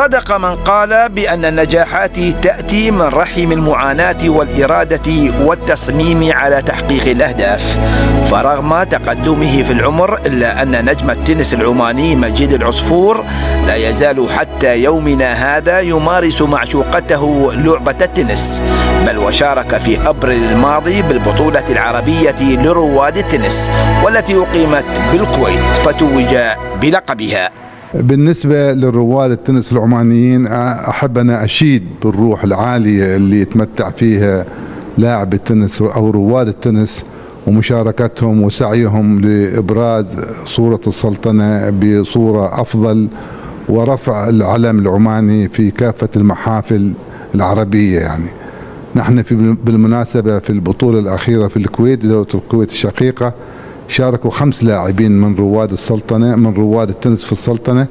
صدق من قال بأن النجاحات تأتي من رحم المعاناة والإرادة والتصميم على تحقيق الأهداف. فرغم تقدمه في العمر إلا أن نجم التنس العماني مجيد العصفور لا يزال حتى يومنا هذا يمارس معشوقته لعبة التنس، بل وشارك في أبريل الماضي بالبطولة العربية لرواد التنس والتي أقيمت بالكويت فتوج بلقبها. بالنسبة للرواد التنس العمانيين أحب أنا أشيد بالروح العالية اللي يتمتع فيها لاعب التنس أو رواد التنس، ومشاركتهم وسعيهم لإبراز صورة السلطنة بصورة أفضل ورفع العلم العماني في كافة المحافل العربية. يعني نحن بالمناسبة في البطولة الأخيرة في الكويت، دولة الكويت الشقيقة، شاركوا 5 لاعبين من رواد السلطنة، من رواد التنس في السلطنة،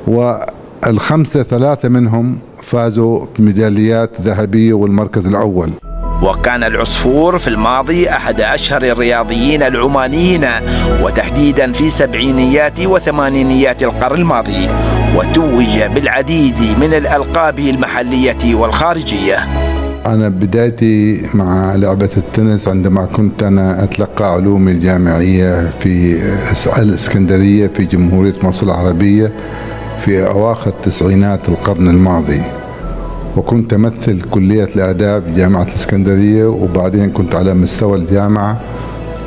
والخمسة 3 منهم فازوا بميداليات ذهبية والمركز الأول. وكان العصفور في الماضي أحد أشهر الرياضيين العمانيين، وتحديدا في سبعينيات وثمانينيات القرن الماضي، وتوج بالعديد من الألقاب المحلية والخارجية. أنا بدايتي مع لعبة التنس عندما كنت أنا أتلقى علومي الجامعية في الإسكندرية في جمهورية مصر العربية في أواخر التسعينات القرن الماضي، وكنت أمثل كلية الآداب جامعة الإسكندرية، وبعدين كنت على مستوى الجامعة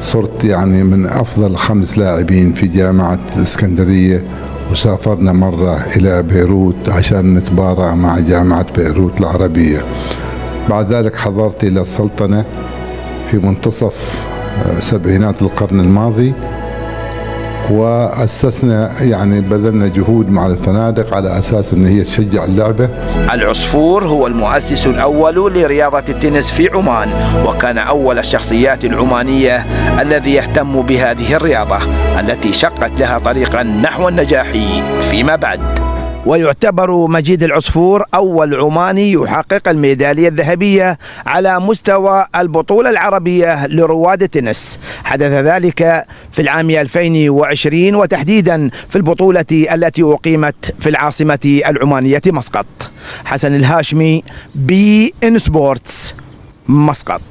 صرت يعني من أفضل 5 لاعبين في جامعة الإسكندرية، وسافرنا مرة إلى بيروت عشان نتبارع مع جامعة بيروت العربية. بعد ذلك حضرت إلى السلطنة في منتصف سبعينات القرن الماضي، وأسسنا يعني بذلنا جهود مع الفنادق على أساس أن هي تشجع اللعبة. العصفور هو المؤسس الأول لرياضة التنس في عمان، وكان أول الشخصيات العمانية الذي يهتم بهذه الرياضة التي شقت لها طريقا نحو النجاح فيما بعد. ويعتبر مجيد العصفور أول عماني يحقق الميدالية الذهبية على مستوى البطولة العربية لرواد التنس. حدث ذلك في العام 2020 وتحديدا في البطولة التي أقيمت في العاصمة العمانية مسقط. حسن الهاشمي، BeIN Sports، مسقط.